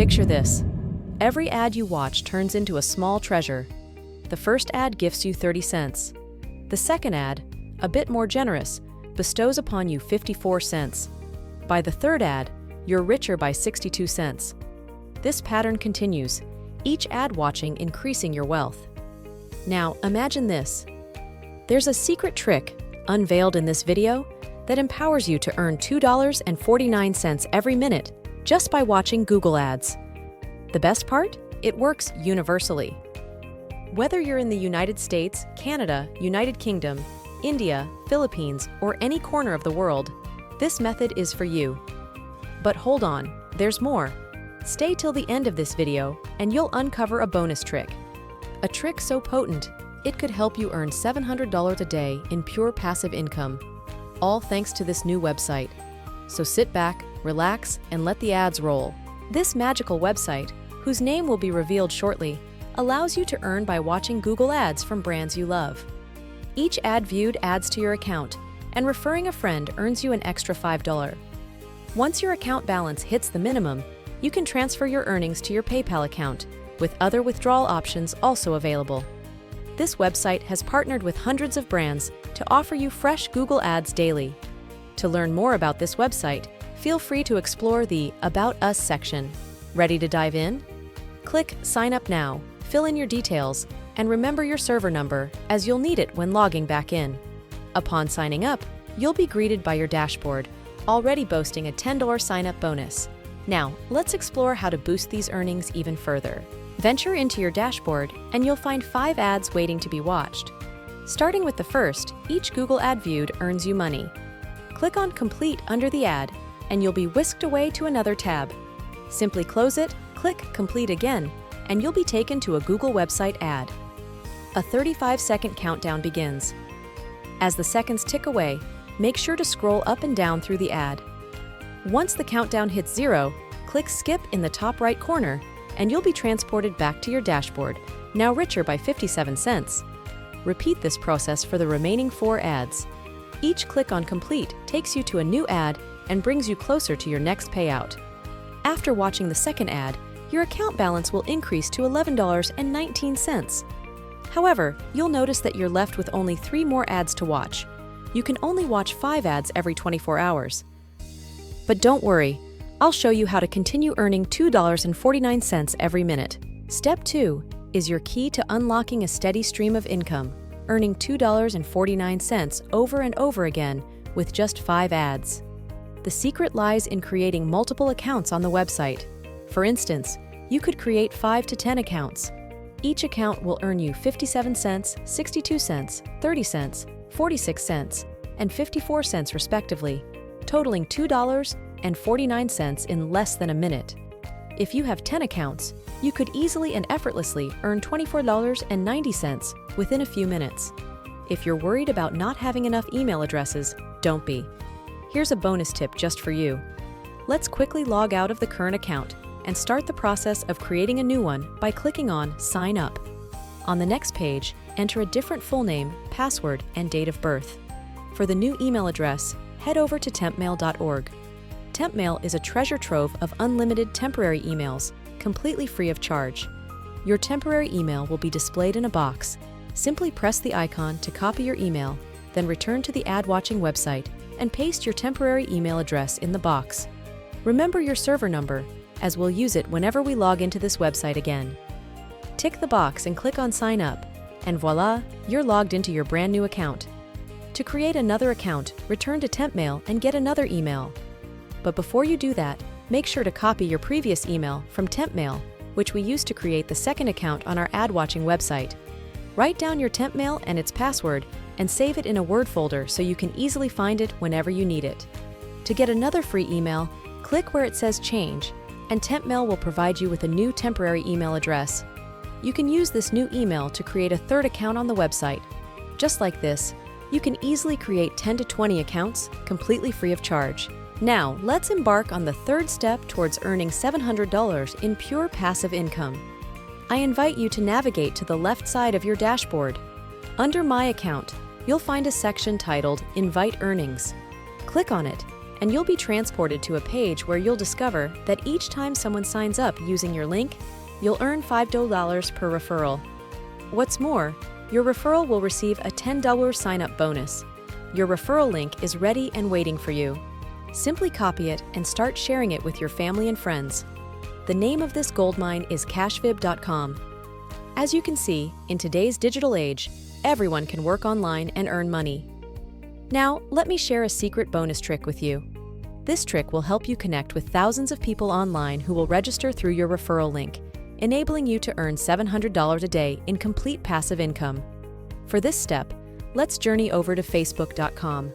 Picture this. Every ad you watch turns into a small treasure. The first ad gifts you 30 cents. The second ad, a bit more generous, bestows upon you 54 cents. By the third ad, you're richer by 62 cents. This pattern continues, each ad watching increasing your wealth. Now, imagine this. There's a secret trick, unveiled in this video, that empowers you to earn $2.49 every minute just by watching Google ads. The best part? It works universally. Whether you're in the United States, Canada, United Kingdom, India, Philippines, or any corner of the world, this method is for you. But hold on, there's more. Stay till the end of this video and you'll uncover a bonus trick. A trick so potent, it could help you earn $700 a day in pure passive income, all thanks to this new website. So sit back, relax, and let the ads roll. This magical website, whose name will be revealed shortly, allows you to earn by watching Google ads from brands you love. Each ad viewed adds to your account, and referring a friend earns you an extra $5. Once your account balance hits the minimum, you can transfer your earnings to your PayPal account, with other withdrawal options also available. This website has partnered with hundreds of brands to offer you fresh Google ads daily. To learn more about this website, feel free to explore the About Us section. Ready to dive in? Click Sign Up Now, fill in your details, and remember your server number, as you'll need it when logging back in. Upon signing up, you'll be greeted by your dashboard, already boasting a $10 sign-up bonus. Now, let's explore how to boost these earnings even further. Venture into your dashboard, and you'll find 5 ads waiting to be watched. Starting with the first, each Google ad viewed earns you money. Click on Complete under the ad, and you'll be whisked away to another tab. Simply close it, click Complete again, and you'll be taken to a Google website ad. A 35-second countdown begins. As the seconds tick away, make sure to scroll up and down through the ad. Once the countdown hits 0, click Skip in the top right corner, and you'll be transported back to your dashboard, now richer by 57 cents. Repeat this process for the remaining 4 ads. Each click on Complete takes you to a new ad and brings you closer to your next payout. After watching the second ad, your account balance will increase to $11.19. However, you'll notice that you're left with only 3 more ads to watch. You can only watch 5 ads every 24 hours. But don't worry, I'll show you how to continue earning $2.49 every minute. Step 2 is your key to unlocking a steady stream of income, earning $2.49 over and over again with just 5 ads. The secret lies in creating multiple accounts on the website. For instance, you could create 5 to 10 accounts. Each account will earn you 57 cents, 62 cents, 30 cents, 46 cents, and 54 cents respectively, totaling $2.49 in less than a minute. If you have 10 accounts, you could easily and effortlessly earn $24.90 within a few minutes. If you're worried about not having enough email addresses, don't be. Here's a bonus tip just for you. Let's quickly log out of the current account and start the process of creating a new one by clicking on Sign Up. On the next page, enter a different full name, password, and date of birth. For the new email address, head over to tempmail.org. Tempmail is a treasure trove of unlimited temporary emails, completely free of charge. Your temporary email will be displayed in a box. Simply press the icon to copy your email, then return to the ad-watching website and paste your temporary email address in the box. Remember your server number, as we'll use it whenever we log into this website again. Tick the box and click on Sign Up, and voila, you're logged into your brand new account. To create another account, return to Tempmail and get another email. But before you do that, make sure to copy your previous email from Tempmail, which we used to create the second account on our ad-watching website. Write down your Tempmail and its password and save it in a Word folder so you can easily find it whenever you need it. To get another free email, click where it says Change, and Tempmail will provide you with a new temporary email address. You can use this new email to create a third account on the website. Just like this, you can easily create 10 to 20 accounts completely free of charge. Now, let's embark on the third step towards earning $700 in pure passive income. I invite you to navigate to the left side of your dashboard. Under My Account, you'll find a section titled Invite Earnings. Click on it, and you'll be transported to a page where you'll discover that each time someone signs up using your link, you'll earn $5 per referral. What's more, your referral will receive a $10 sign-up bonus. Your referral link is ready and waiting for you. Simply copy it and start sharing it with your family and friends. The name of this goldmine is cashfib.com. As you can see, in today's digital age, everyone can work online and earn money. Now, let me share a secret bonus trick with you. This trick will help you connect with thousands of people online who will register through your referral link, enabling you to earn $700 a day in complete passive income. For this step, let's journey over to facebook.com.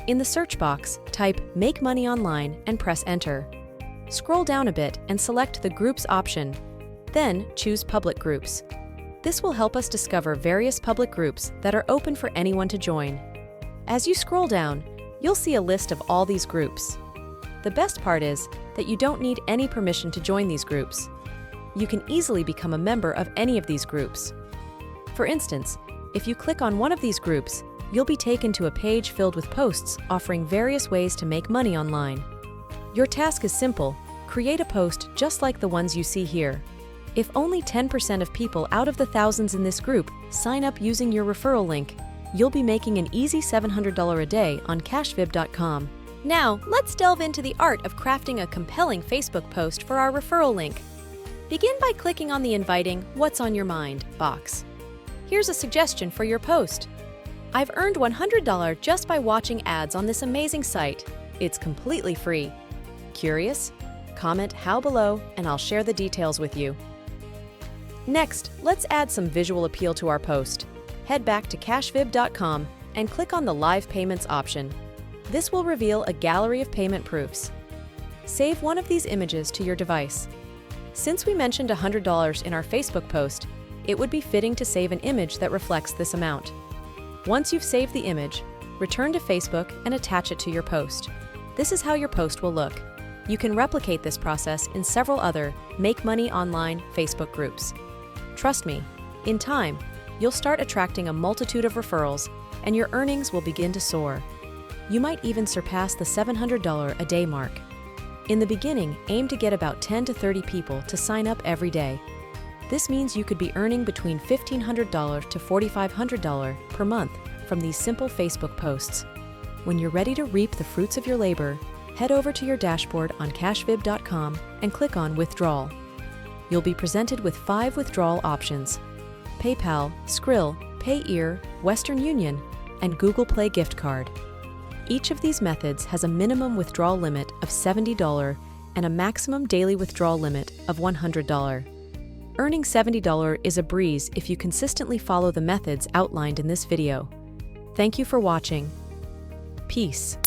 In the search box, type "Make Money Online" and press Enter. Scroll down a bit and select the Groups option, then choose Public Groups. This will help us discover various public groups that are open for anyone to join. As you scroll down, you'll see a list of all these groups. The best part is that you don't need any permission to join these groups. You can easily become a member of any of these groups. For instance, if you click on one of these groups, you'll be taken to a page filled with posts offering various ways to make money online. Your task is simple: create a post just like the ones you see here. If only 10% of people out of the thousands in this group sign up using your referral link, you'll be making an easy $700 a day on cashfib.com. Now, let's delve into the art of crafting a compelling Facebook post for our referral link. Begin by clicking on the inviting "What's on your mind" box. Here's a suggestion for your post. I've earned $100 just by watching ads on this amazing site. It's completely free. Curious? Comment how below and I'll share the details with you. Next, let's add some visual appeal to our post. Head back to cashfib.com and click on the Live Payments option. This will reveal a gallery of payment proofs. Save one of these images to your device. Since we mentioned $100 in our Facebook post, it would be fitting to save an image that reflects this amount. Once you've saved the image, return to Facebook and attach it to your post. This is how your post will look. You can replicate this process in several other Make Money Online Facebook groups. Trust me, in time, you'll start attracting a multitude of referrals and your earnings will begin to soar. You might even surpass the $700 a day mark. In the beginning, aim to get about 10 to 30 people to sign up every day. This means you could be earning between $1,500 to $4,500 per month from these simple Facebook posts. When you're ready to reap the fruits of your labor, head over to your dashboard on cashfib.com and click on Withdrawal. You'll be presented with 5 withdrawal options: PayPal, Skrill, Payeer, Western Union, and Google Play gift card. Each of these methods has a minimum withdrawal limit of $70 and a maximum daily withdrawal limit of $100. Earning $70 is a breeze if you consistently follow the methods outlined in this video. Thank you for watching. Peace.